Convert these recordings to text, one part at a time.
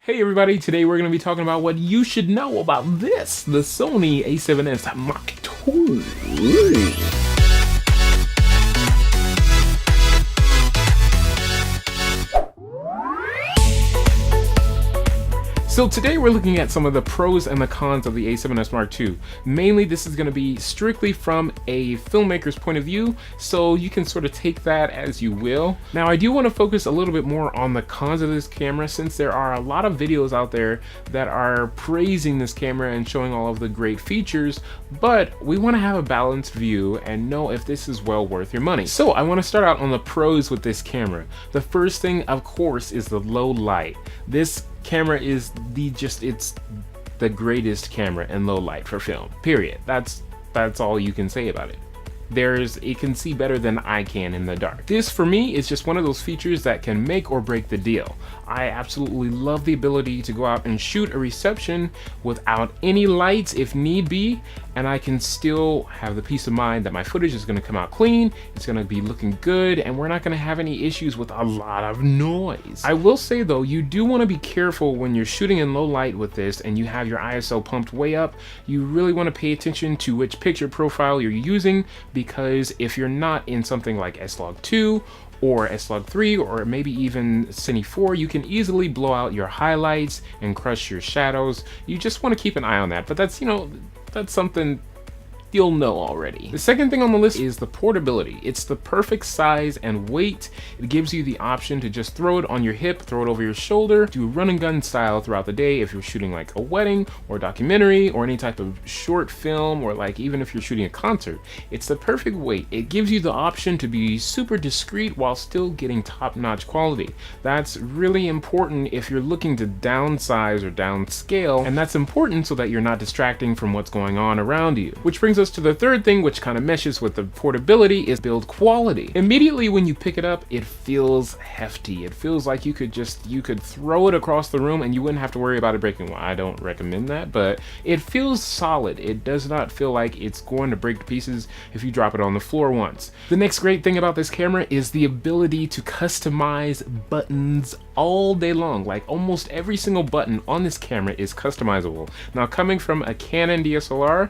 Hey everybody, today we're going to be talking about what you should know about this, the Sony A7S Mark II. So today we're looking at some of the pros and the cons of the A7S Mark II. Mainly this is going to be strictly from a filmmaker's point of view, so you can sort of take that as you will. Now I do want to focus a little bit more on the cons of this camera, since there are a lot of videos out there that are praising this camera and showing all of the great features, but we want to have a balanced view and know if this is well worth your money. So I want to start out on the pros with this camera. The first thing, of course, is the low light. This camera is it's the greatest camera in low light for film, period. That's all you can say about it. It can see better than I can in the dark. This for me is just one of those features that can make or break the deal. I absolutely love the ability to go out and shoot a reception without any lights if need be, and I can still have the peace of mind that my footage is going to come out clean, it's going to be looking good, and we're not going to have any issues with a lot of noise. I will say though, you do want to be careful when you're shooting in low light with this and you have your ISO pumped way up. You really want to pay attention to which picture profile you're using, because if you're not in something like S-Log2 or S-Log3 or maybe even Cine 4, you can easily blow out your highlights and crush your shadows. You just want to keep an eye on that, but that's something you'll know already. The second thing on the list is the portability. It's the perfect size and weight. It gives you the option to just throw it on your hip, throw it over your shoulder, do run and gun style throughout the day if you're shooting like a wedding or a documentary or any type of short film, or like even if you're shooting a concert. It's the perfect weight. It gives you the option to be super discreet while still getting top-notch quality. That's really important if you're looking to downsize or downscale, and that's important so that you're not distracting from what's going on around you. Which brings us to the third thing, which kind of meshes with the portability, is build quality. Immediately when you pick it up, it feels hefty. It feels like you could throw it across the room and you wouldn't have to worry about it breaking. Well, I don't recommend that, but it feels solid. It does not feel like it's going to break to pieces if you drop it on the floor once. The next great thing about this camera is the ability to customize buttons all day long. Like almost every single button on this camera is customizable. Now, coming from a Canon DSLR,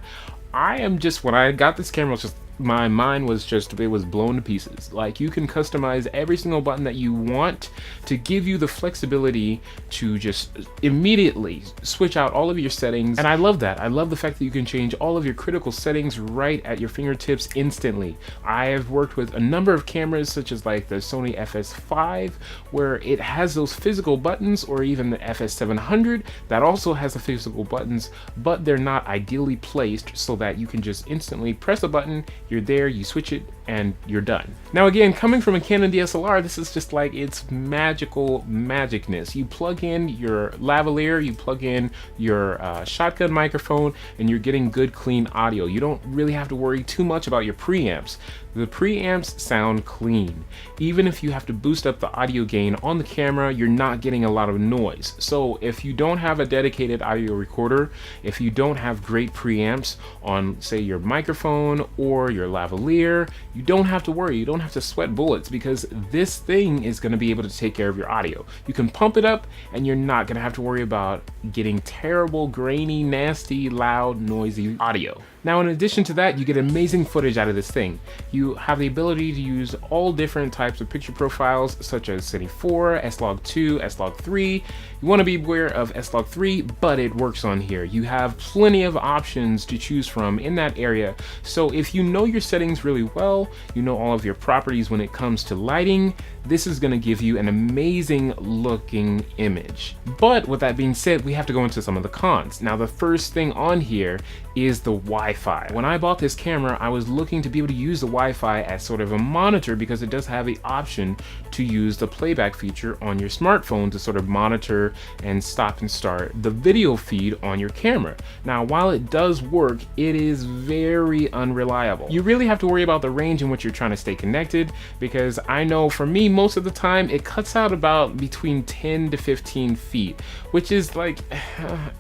when I got this camera, my mind was it was blown to pieces. Like, you can customize every single button that you want to give you the flexibility to just immediately switch out all of your settings. And I love that. I love the fact that you can change all of your critical settings right at your fingertips instantly. I have worked with a number of cameras, such as like the Sony FS5, where it has those physical buttons, or even the FS700 that also has the physical buttons, but they're not ideally placed so that you can just instantly press a button, you're there, you switch it, and you're done. Now again, coming from a Canon DSLR, this is just like, it's magical magicness. You plug in your lavalier, you plug in your shotgun microphone, and you're getting good, clean audio. You don't really have to worry too much about your preamps. The preamps sound clean. Even if you have to boost up the audio gain on the camera, you're not getting a lot of noise. So if you don't have a dedicated audio recorder, if you don't have great preamps on, say, your microphone or your lavalier, you don't have to worry. You don't have to sweat bullets, because this thing is going to be able to take care of your audio. You can pump it up and you're not going to have to worry about getting terrible, grainy, nasty, loud, noisy audio. Now, in addition to that, you get amazing footage out of this thing. You have the ability to use all different types of picture profiles, such as Cine 4, S-Log2, S-Log3. You want to be aware of S-Log3, but it works on here. You have plenty of options to choose from in that area. So if you know your settings really well, you know all of your properties when it comes to lighting, this is going to give you an amazing looking image. But with that being said, we have to go into some of the cons. Now, the first thing on here is the Wi-Fi. When I bought this camera, I was looking to be able to use the Wi-Fi as sort of a monitor, because it does have the option to use the playback feature on your smartphone to sort of monitor and stop and start the video feed on your camera. Now, while it does work, it is very unreliable. You really have to worry about the range in which you're trying to stay connected, because I know for me, most of the time, it cuts out about between 10 to 15 feet, which is like,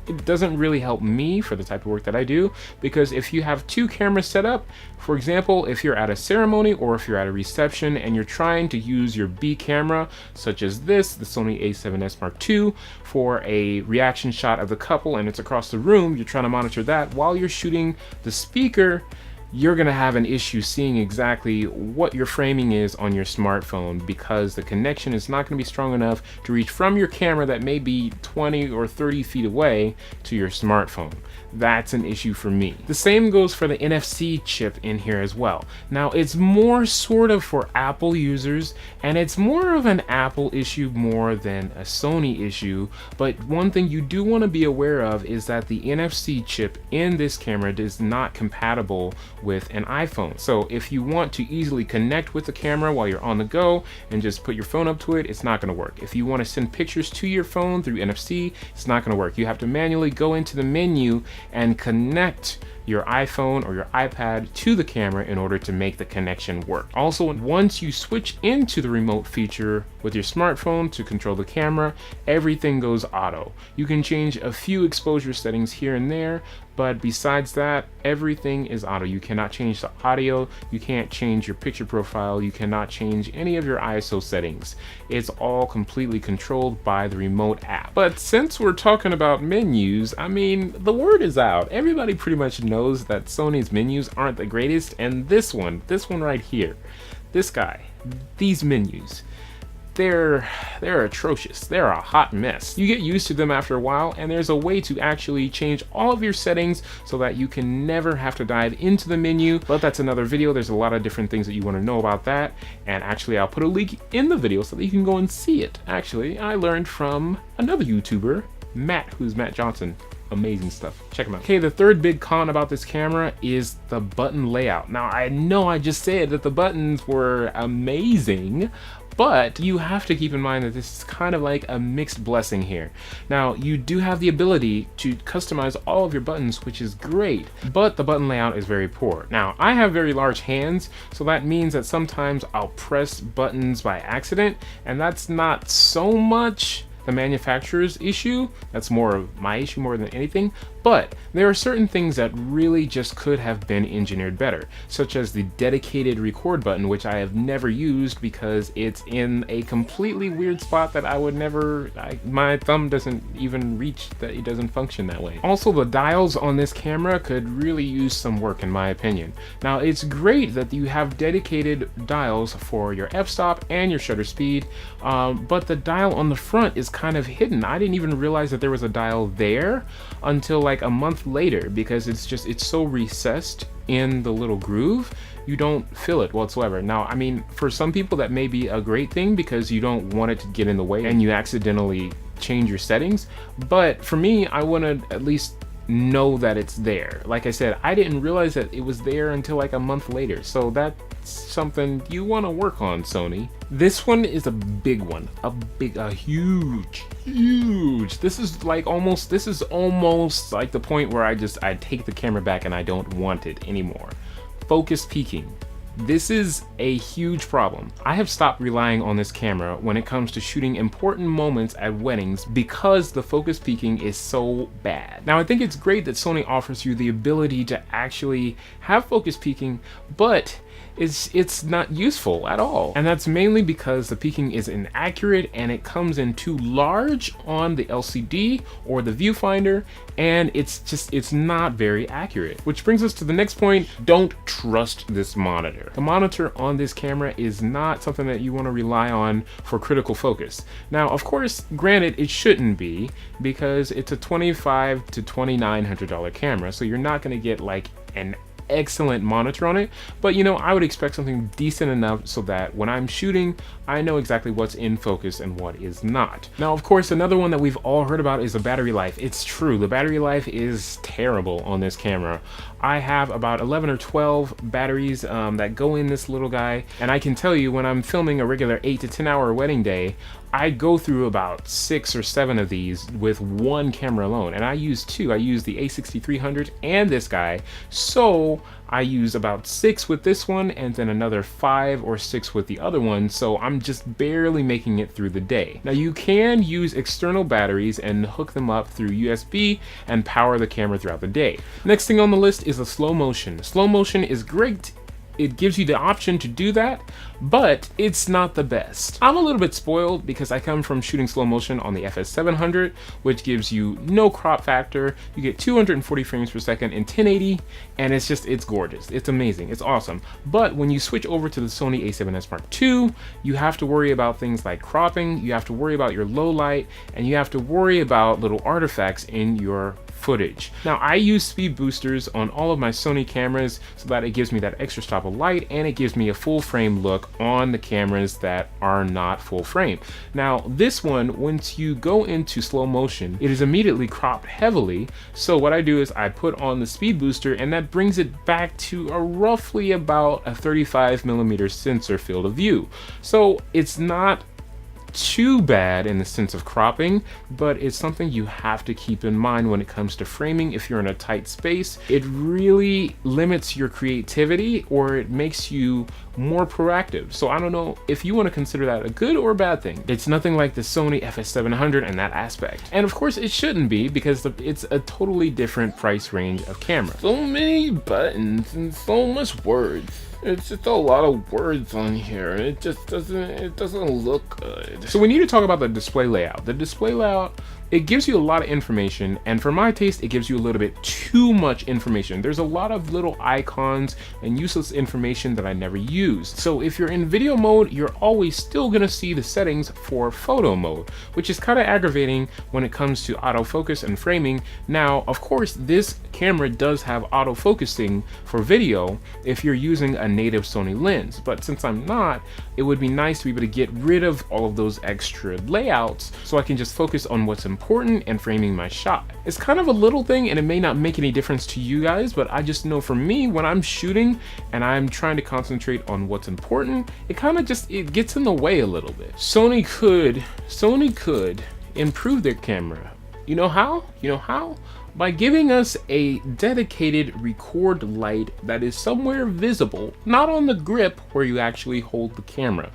it doesn't really help me for the type of work that I do. you, because if you have two cameras set up, for example, if you're at a ceremony or if you're at a reception and you're trying to use your B camera, such as this, the Sony A7S Mark II, for a reaction shot of the couple and it's across the room, you're trying to monitor that while you're shooting the speaker, you're going to have an issue seeing exactly what your framing is on your smartphone, because the connection is not going to be strong enough to reach from your camera that may be 20 or 30 feet away to your smartphone. That's an issue for me. The same goes for the NFC chip in here as well. Now, it's more sort of for Apple users, and it's more of an Apple issue more than a Sony issue, but one thing you do want to be aware of is that the NFC chip in this camera is not compatible with an iPhone. So if you want to easily connect with the camera while you're on the go and just put your phone up to it, it's not going to work. If you want to send pictures to your phone through NFC, it's not going to work. You have to manually go into the menu and connect your iPhone or your iPad to the camera in order to make the connection work. Also, once you switch into the remote feature with your smartphone to control the camera, everything goes auto. You can change a few exposure settings here and there, but besides that, everything is auto. You cannot change the audio, you can't change your picture profile, you cannot change any of your ISO settings. It's all completely controlled by the remote app. But since we're talking about menus, I mean, the word is out. Everybody pretty much knows that Sony's menus aren't the greatest, and this one right here, this guy, these menus, they're atrocious. They're a hot mess. You get used to them after a while, and there's a way to actually change all of your settings so that you can never have to dive into the menu, but that's another video. There's a lot of different things that you want to know about that, and actually I'll put a link in the video so that you can go and see it. Actually, I learned from another YouTuber, Matt, who's Matt Johnson. Amazing stuff. Check them out. Okay, the third big con about this camera is the button layout. Now, I know I just said that the buttons were amazing, but you have to keep in mind that this is kind of like a mixed blessing here. Now, you do have the ability to customize all of your buttons, which is great, but the button layout is very poor. Now, I have very large hands, so that means that sometimes I'll press buttons by accident, and that's not so much the manufacturer's issue. That's more of my issue more than anything. But there are certain things that really just could have been engineered better, such as the dedicated record button, which I have never used because it's in a completely weird spot that I would never, my thumb doesn't even reach, that it doesn't function that way. Also, the dials on this camera could really use some work in my opinion. Now, it's great that you have dedicated dials for your f-stop and your shutter speed, but the dial on the front is kind of hidden. I didn't even realize that there was a dial there until like a month later, because it's so recessed in the little groove, you don't feel it whatsoever. Now, I mean, for some people that may be a great thing because you don't want it to get in the way and you accidentally change your settings, but for me, I want to at least know that it's there. Like I said, I didn't realize that it was there until like a month later, so that's something you want to work on, Sony. This one is a big one, a huge. This is almost like the point where I take the camera back and I don't want it anymore. Focus peaking. This is a huge problem. I have stopped relying on this camera when it comes to shooting important moments at weddings because the focus peaking is so bad. Now, I think it's great that Sony offers you the ability to actually have focus peaking, but it's not useful at all. And that's mainly because the peaking is inaccurate and it comes in too large on the LCD or the viewfinder, and it's not very accurate. Which brings us to the next point: don't trust this monitor. The monitor on this camera is not something that you want to rely on for critical focus. Now, of course, granted, it shouldn't be, because it's a $2,500 to $2,900 camera, so you're not going to get like an excellent monitor on it, but you know, I would expect something decent enough so that when I'm shooting, I know exactly what's in focus and what is not. Now, of course, another one that we've all heard about is the battery life. It's true, the battery life is terrible on this camera. I have about 11 or 12 batteries that go in this little guy, and I can tell you, when I'm filming a regular 8 to 10 hour wedding day, I go through about 6 or 7 of these with one camera alone, and I use two. I use the A6300 and this guy, so I use about 6 with this one and then another 5 or 6 with the other one, so I'm just barely making it through the day. Now you can use external batteries and hook them up through USB and power the camera throughout the day. Next thing on the list is a slow motion. Slow motion is great. It gives you the option to do that, but it's not the best. I'm a little bit spoiled because I come from shooting slow motion on the FS700, which gives you no crop factor. You get 240 frames per second in 1080, and it's gorgeous. It's amazing. It's awesome. But when you switch over to the Sony A7S Mark II, you have to worry about things like cropping, you have to worry about your low light, and you have to worry about little artifacts in your footage. Now I use speed boosters on all of my Sony cameras so that it gives me that extra stop of light, and it gives me a full frame look on the cameras that are not full frame. Now this one, once you go into slow motion, it is immediately cropped heavily, so what I do is I put on the speed booster, and that brings it back to a roughly about a 35mm sensor field of view. So it's not too bad in the sense of cropping, but it's something you have to keep in mind when it comes to framing. If you're in a tight space, it really limits your creativity, or it makes you more proactive. So I don't know if you want to consider that a good or a bad thing. It's nothing like the Sony FS700 in that aspect, and of course it shouldn't be, because it's a totally different price range of camera. So many buttons and so much words. It's just a lot of words on here. It doesn't look good. So we need to talk about the display layout. The display layout, it gives you a lot of information, and for my taste, it gives you a little bit too much information. There's a lot of little icons and useless information that I never used. So if you're in video mode, you're always still gonna see the settings for photo mode, which is kind of aggravating when it comes to autofocus and framing. Now, of course, this camera does have autofocusing for video if you're using a native Sony lens, but since I'm not, it would be nice to be able to get rid of all of those extra layouts so I can just focus on what's important and framing my shot. It's kind of a little thing, and it may not make any difference to you guys, but I just know for me, when I'm shooting and I'm trying to concentrate on what's important, it kind of it gets in the way a little bit. Sony could improve their camera. You know how? By giving us a dedicated record light that is somewhere visible, not on the grip where you actually hold the camera.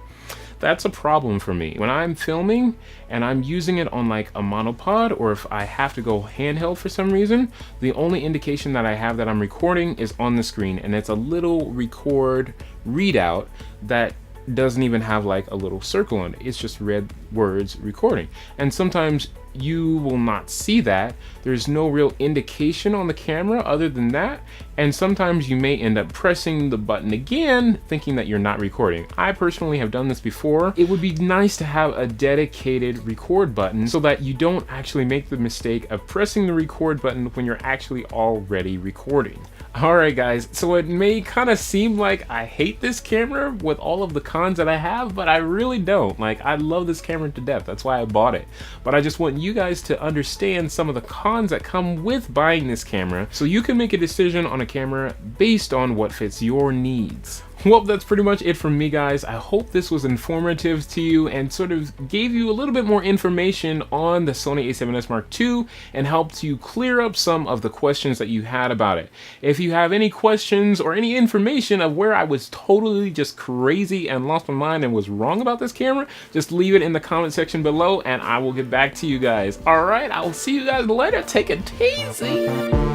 That's a problem for me. When I'm filming and I'm using it on like a monopod, or if I have to go handheld for some reason, the only indication that I have that I'm recording is on the screen, and it's a little record readout that doesn't even have like a little circle on it. It's just red words recording. And sometimes you will not see that. There's no real indication on the camera other than that, and sometimes you may end up pressing the button again thinking that you're not recording. I personally have done this before. It would be nice to have a dedicated record button so that you don't actually make the mistake of pressing the record button when you're actually already recording. Alright guys, so it may kind of seem like I hate this camera with all of the cons that I have, but I really don't. Like, I love this camera to death. That's why I bought it. But I just want you guys to understand some of the cons that come with buying this camera, so you can make a decision on a camera based on what fits your needs. Well, that's pretty much it from me, guys. I hope this was informative to you and sort of gave you a little bit more information on the Sony A7S Mark II and helped you clear up some of the questions that you had about it. If you have any questions or any information of where I was totally just crazy and lost my mind and was wrong about this camera, just leave it in the comment section below and I will get back to you guys. All right, I will see you guys later. Take it easy.